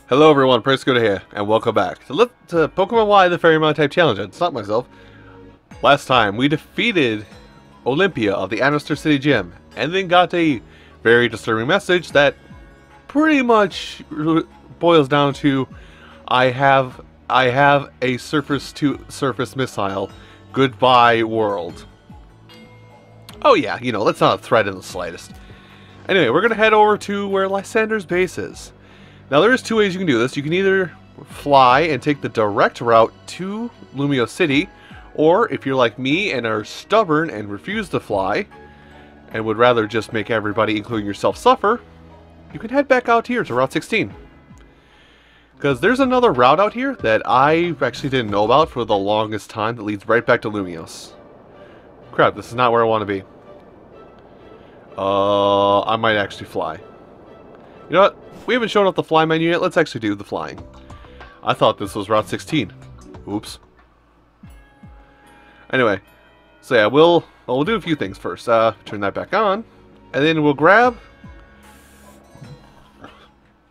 Hello everyone, Prisco here, and welcome back to Pokemon Y, the Fairy Monotype Challenge. It's not myself. Last time, we defeated Olympia of the Anistar City Gym, and then got a very disturbing message that pretty much boils down to, I have a surface-to-surface missile. Goodbye, world. Oh yeah, you know, that's not a threat in the slightest. Anyway, we're gonna head over to where Lysander's base is. Now there's two ways you can do this. You can either fly and take the direct route to Lumio City, or if you're like me and are stubborn and refuse to fly, and would rather just make everybody, including yourself, suffer, you can head back out here to Route 16. Because there's another route out here that I actually didn't know about for the longest time that leads right back to Lumios. Crap, this is not where I want to be. I might actually fly. You know what? We haven't shown off the fly menu yet. Let's actually do the flying. I thought this was Route 16. Oops. Anyway, so yeah, we'll do a few things first. Turn that back on, and then we'll grab.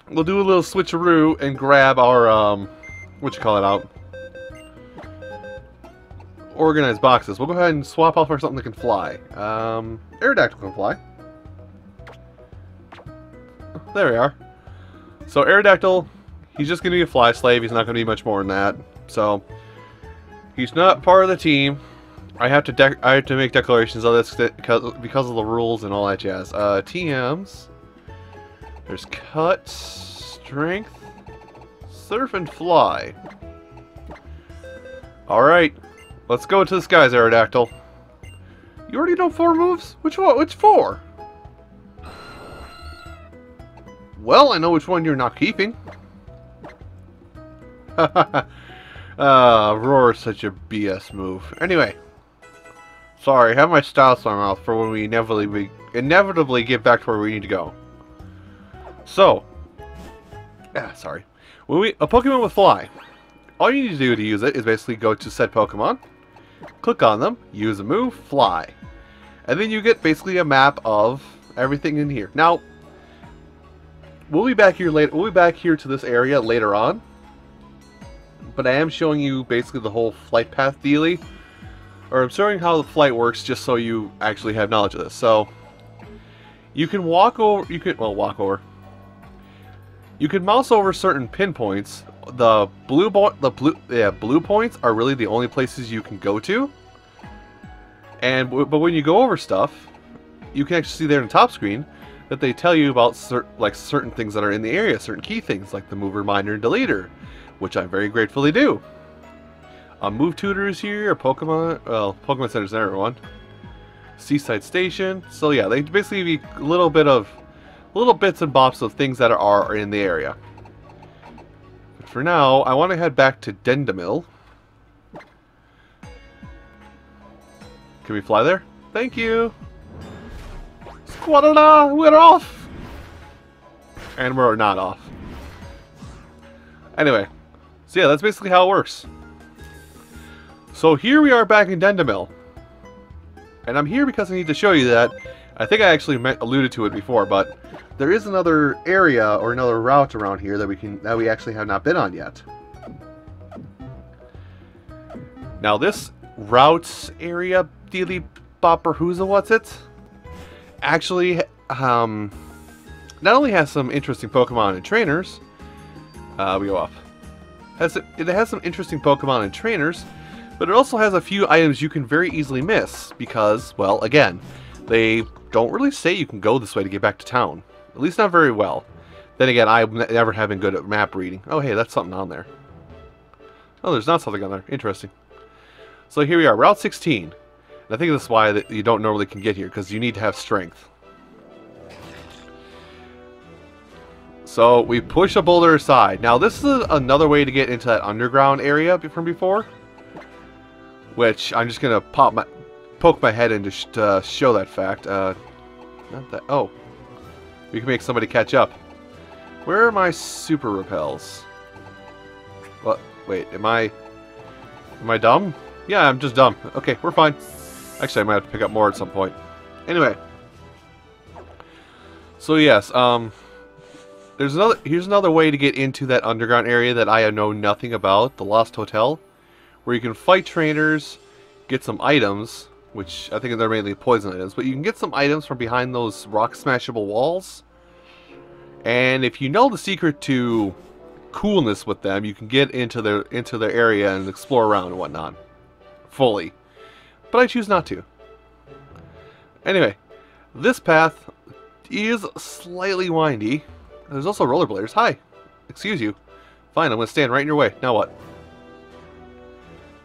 We'll do a little switcheroo and grab our what you call it out. Organized boxes. We'll go ahead and swap off for something that can fly. Aerodactyl can fly. There we are. So Aerodactyl, he's just going to be a fly slave. He's not going to be much more than that. So he's not part of the team. I have to make declarations of this because of the rules and all that jazz. TMs. There's cut, strength, surf, and fly. All right, let's go to the skies, Aerodactyl. You already know 4 moves. Which one? Which 4? Well, I know which one you're not keeping. Roar is such a BS move. Anyway. Sorry, I have my style in my mouth for when we inevitably get back to where we need to go. So. Sorry. A Pokemon with Fly. All you need to do to use it is basically go to said Pokemon. Click on them. Use a move. Fly. And then you get basically a map of everything in here. Now, we'll be back here later. We'll be back here to this area later on. But I am showing you basically the whole flight path dealy. Or I'm showing how the flight works just so you actually have knowledge of this. So you can walk over. You can mouse over certain pinpoints. The blue points are really the only places you can go to. But when you go over stuff, you can actually see there in the top screen that they tell you about certain things that are in the area, certain key things like the mover, minder, and deleter, which I very gratefully do. Move tutors here, Pokemon Center's and everyone. Seaside Station. So yeah, they basically give you little bits and bops of things that are in the area. But for now, I want to head back to Dendamil. Can we fly there? Thank you. Squadana, we're off! And we're not off. Anyway, so yeah, that's basically how it works. So here we are back in Dendamil. And I'm here because I need to show you that. I think I actually alluded to it before, but there is another area or another route around here that we actually have not been on yet. Now this route area, dealy bopper who's what's it? Actually, not only has some interesting Pokemon and trainers, we go off. It has some interesting Pokemon and trainers, but it also has a few items you can very easily miss because, well, again, they don't really say you can go this way to get back to town. At least not very well. Then again, I never have been good at map reading. Oh, hey, that's something on there. Oh, there's not something on there. Interesting. So here we are, Route 16. And I think that's why you don't normally can get here, because you need to have strength. So we push a boulder aside. Now this is another way to get into that underground area from before, which I'm just gonna poke my head in to show that fact. Not that. Oh, we can make somebody catch up. Where are my super repels? What? Wait, am I dumb? Yeah, I'm just dumb. Okay, we're fine. Actually, I might have to pick up more at some point. Anyway. So yes, Here's another way to get into that underground area that I know nothing about, the Lost Hotel, where you can fight trainers, get some items, which I think they're mainly poison items, but you can get some items from behind those rock smashable walls. And if you know the secret to coolness with them, you can get into their area and explore around and whatnot fully. But I choose not to. Anyway, this path is slightly windy. There's also rollerbladers. Hi. Excuse you. Fine, I'm going to stand right in your way. Now what?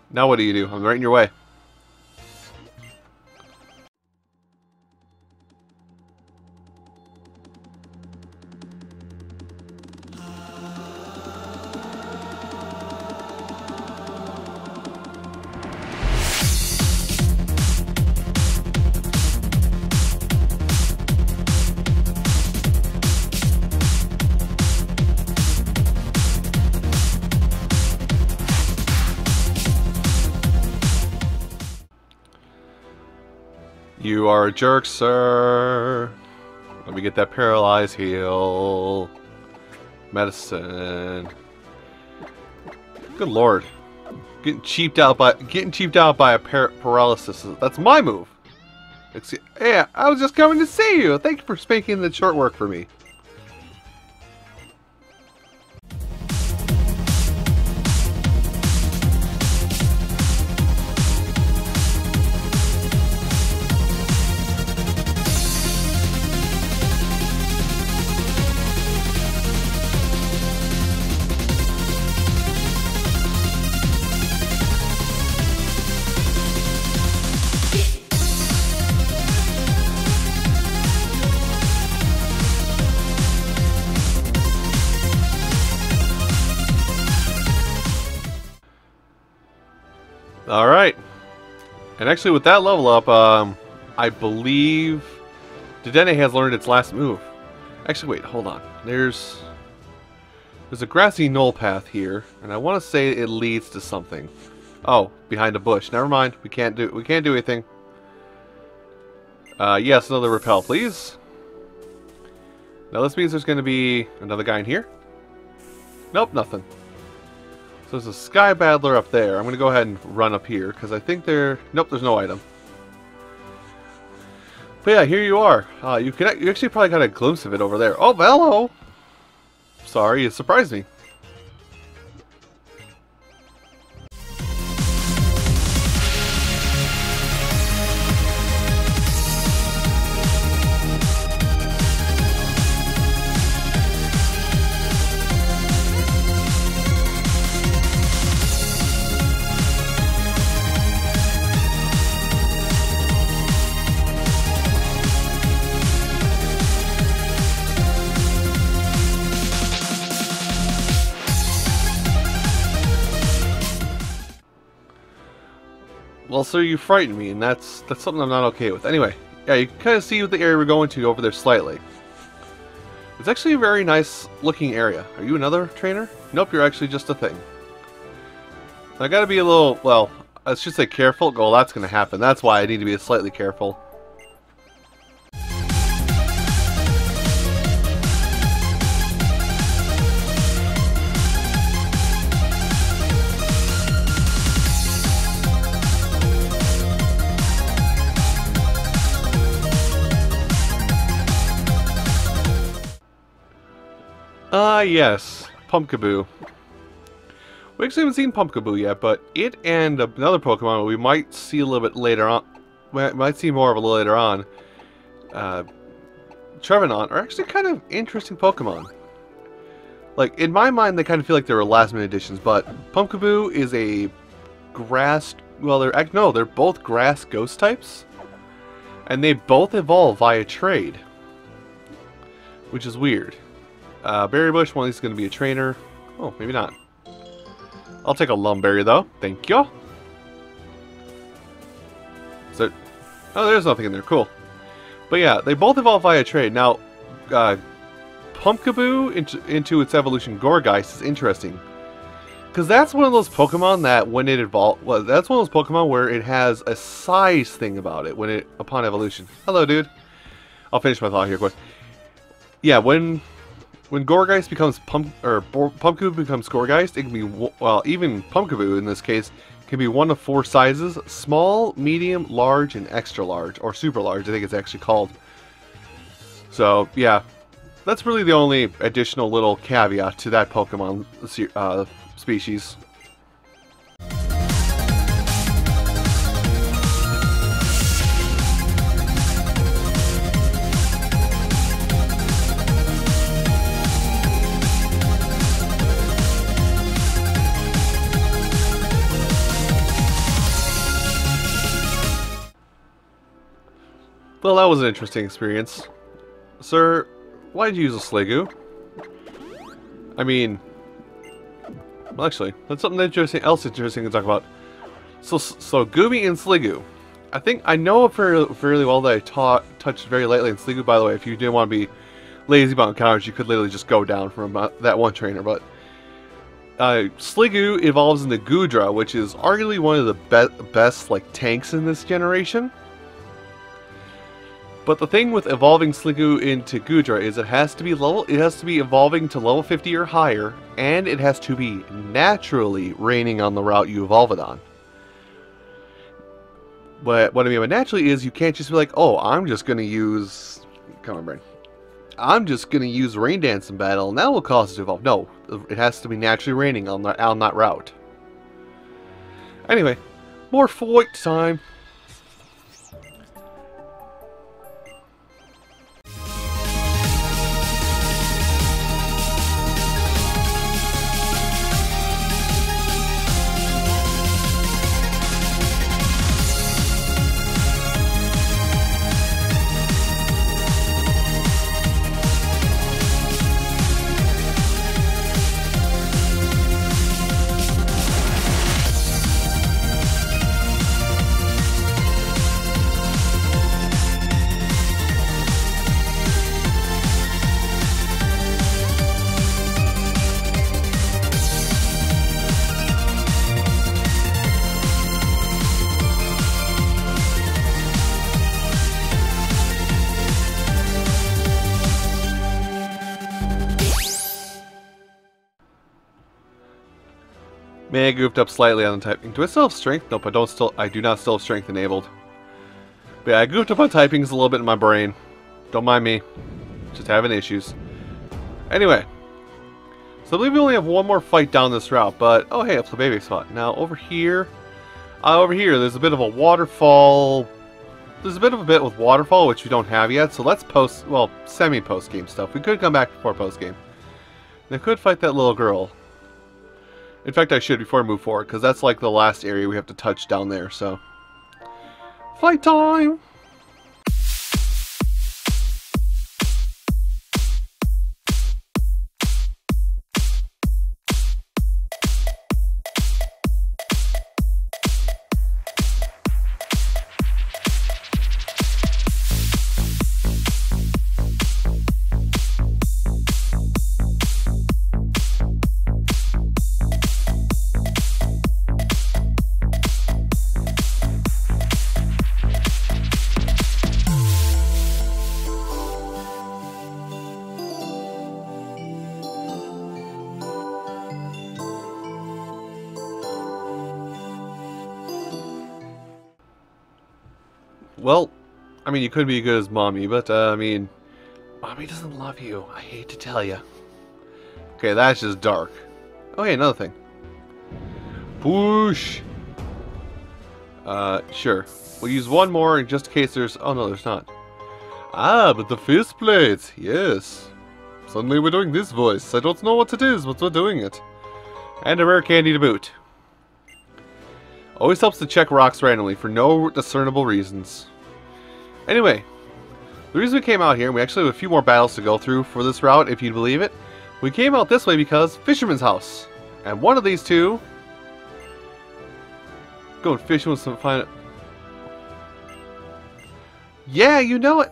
Now what do you do? I'm right in your way. You are a jerk, sir. Let me get that paralyzed heal. Medicine. Good lord. Getting cheaped out by a paralysis. That's my move. Yeah, I was just coming to see you. Thank you for making the short work for me. Alright. And actually with that level up, I believe Dedenne has learned its last move. Actually, wait, hold on. There's a grassy knoll path here, and I want to say it leads to something. Oh, behind a bush. Never mind. We can't do anything. Yes, another repel, please. Now this means there's going to be another guy in here. Nope, nothing. So there's a Sky Battler up there. I'm going to go ahead and run up here, because I think nope, there's no item. But yeah, here you are. You actually probably got a glimpse of it over there. Oh, hello! Sorry, you surprised me. Well, sir, you frightened me, and that's something I'm not okay with. Anyway, yeah, you can kind of see what the area we're going to over there slightly. It's actually a very nice looking area. Are you another trainer? Nope, you're actually just a thing. I gotta be a little, well, I should say careful. Oh, that's gonna happen. That's why I need to be slightly careful. Yes, Pumpkaboo. We actually haven't seen Pumpkaboo yet, but it and another Pokemon we might see a little bit later on, might see more of a little later on, Trevenant, are actually kind of interesting Pokemon. Like, in my mind, they kind of feel like they were last-minute additions, but Pumpkaboo is a grass, well, they're both grass ghost types, and they both evolve via trade, which is weird. Berry Bush, one of these is going to be a trainer. Oh, maybe not. I'll take a Lumberry, though. Thank you. So, oh, there's nothing in there. Cool. But yeah, they both evolve via trade. Now, Pumpkaboo into its evolution Gourgeist is interesting. Because that's one of those Pokemon that when it evolves... Well, that's one of those Pokemon where it has a size thing about it upon evolution. Hello, dude. I'll finish my thought here quick. Yeah, when when Gourgeist becomes Pumpkaboo becomes Gourgeist, it can be, well, even Pumpkaboo in this case, can be one of 4 sizes: small, medium, large, and extra large, or super large, I think it's actually called. So, yeah, that's really the only additional little caveat to that Pokemon species. Well, that was an interesting experience. Sir, why did you use a Sliggoo? I mean, well, actually, that's something else interesting to talk about. So Goomy and Sliggoo. I think I know fairly well that I touched very lightly in Sliggoo. By the way, if you didn't want to be lazy about encounters, you could literally just go down from that one trainer. But Sliggoo evolves into Goodra, which is arguably one of the best like tanks in this generation. But the thing with evolving Sliggoo into Goodra is it has to be evolving to level 50 or higher, and it has to be naturally raining on the route you evolve it on. But what I mean by naturally is you can't just be like, oh, I'm just gonna use I'm just gonna use Rain Dance in battle and that will cause it to evolve. No, it has to be naturally raining on that route. Anyway, more fight time. May I goofed up slightly on the typing. Do I still have strength? Nope, I do not still have strength enabled. But yeah, I goofed up on typings a little bit in my brain. Don't mind me. Just having issues. Anyway. So I believe we only have one more fight down this route, but oh hey, it's the baby spot. Now over here there's a bit of a waterfall. There's a bit with waterfall which we don't have yet, so let's semi-post game stuff. We could come back before post game. And I could fight that little girl. In fact, I should before I move forward, because that's like the last area we have to touch down there, so. Fight time! Well, I mean, you could be good as Mommy, but, I mean, Mommy doesn't love you. I hate to tell you. Okay, that's just dark. Oh, hey, another thing. Push! Sure. We'll use one more just in case there's... Oh, no, there's not. Ah, but the fist plate! Yes. Suddenly we're doing this voice. I don't know what it is, but we're doing it. And a rare candy to boot. Always helps to check rocks randomly for no discernible reasons. Anyway, the reason we came out here, and we actually have a few more battles to go through for this route, if you believe it. We came out this way because Fisherman's House. And one of these two... Going fishing with some fine... Yeah, you know it!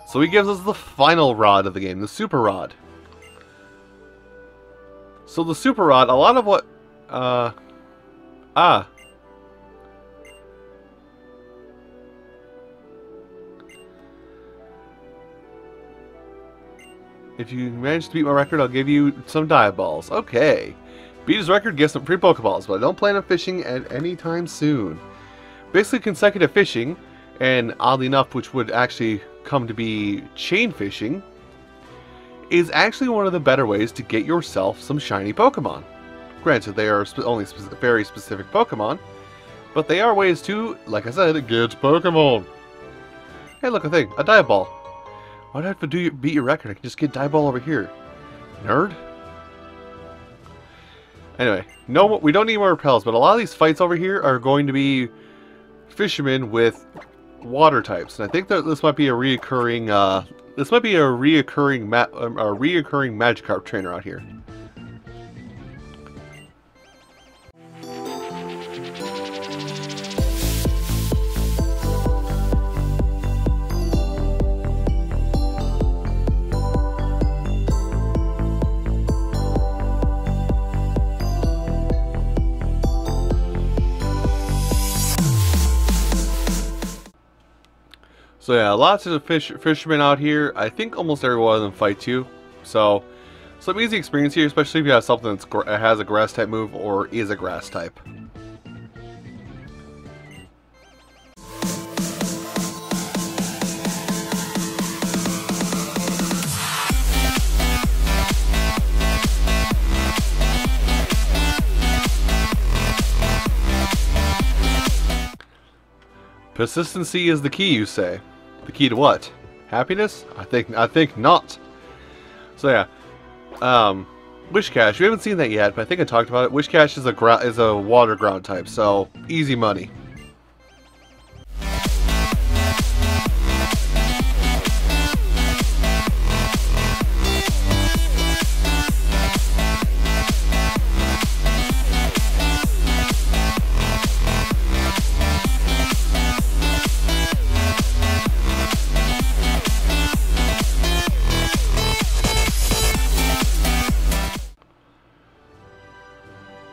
So he gives us the final rod of the game, the Super Rod. So the Super Rod, a lot of what... If you manage to beat my record, I'll give you some dive balls. Okay. Beat his record, get some free Pokeballs, but I don't plan on fishing at any time soon. Basically, consecutive fishing, and oddly enough, which would actually come to be chain fishing, is actually one of the better ways to get yourself some shiny Pokemon. Granted, they are only very specific Pokemon, but they are ways to, like I said, get Pokemon. Hey, look, a thing, a dive ball. Why do I have to beat your record? I can just get dive ball over here. Nerd? Anyway, no, we don't need more repels, but a lot of these fights over here are going to be fishermen with water types, and I think that this might be a reoccurring Magikarp trainer out here. So yeah, lots of fishermen out here. I think almost every one of them fight you. So, some easy experience here, especially if you have something that has a grass type move or is a grass type. Persistency is the key, you say? The key to what? Happiness? I think not. So yeah, Wishcash. We haven't seen that yet, but I think I talked about it. Wishcash is a water ground type, so easy money.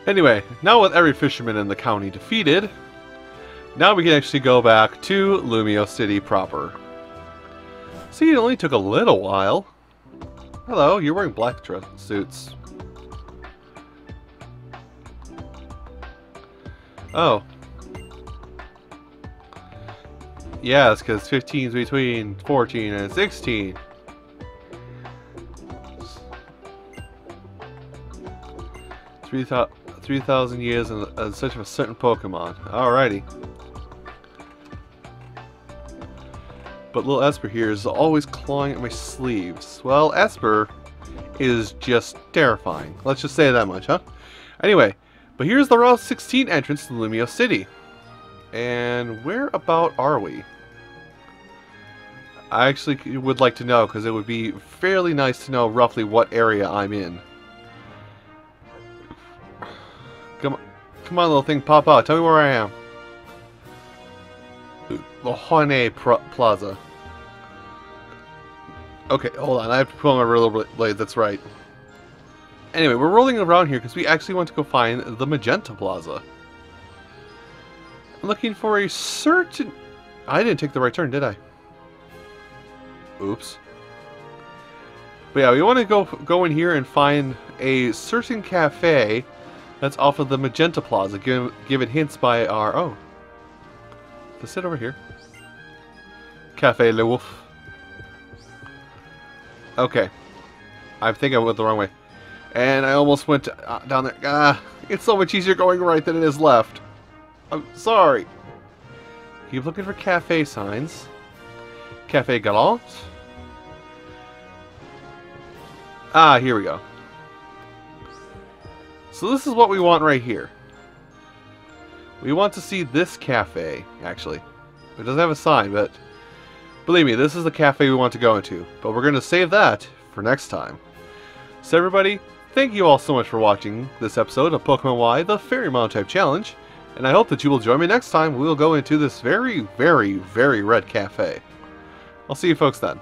Anyway, now with every fisherman in the county defeated, now we can actually go back to Lumio City proper. See, it only took a little while. Hello, you're wearing black suits. Oh. Yeah, it's because 15 is between 14 and 16. Three 3,000 years in search of a certain Pokemon. Alrighty. But little Esper here is always clawing at my sleeves. Well, Esper is just terrifying. Let's just say that much, huh? Anyway, but here's the Route 16 entrance to Lumio City. And where about are we? I actually would like to know, because it would be fairly nice to know roughly what area I'm in. Come on, little thing, pop out. Tell me where I am. The Hone Plaza. Okay, hold on. I have to pull my roller blade. That's right. Anyway, we're rolling around here because we actually want to go find the Magenta Plaza. I'm looking for a certain... I didn't take the right turn, did I? Oops. But yeah, we want to go in here and find a certain cafe that's off of the Magenta Plaza, given hints by our... Oh. Let's sit over here. Cafe Le Wolf. Okay. I think I went the wrong way. And I almost went down there. Ah, it's so much easier going right than it is left. I'm sorry. Keep looking for cafe signs. Cafe Galant. Ah, here we go. So this is what we want right here. We want to see this cafe, actually. It doesn't have a sign, but believe me, this is the cafe we want to go into. But we're going to save that for next time. So everybody, thank you all so much for watching this episode of Pokemon Y, the Fairy Monotype Challenge. And I hope that you will join me next time. We will go into this very, very, very red cafe. I'll see you folks then.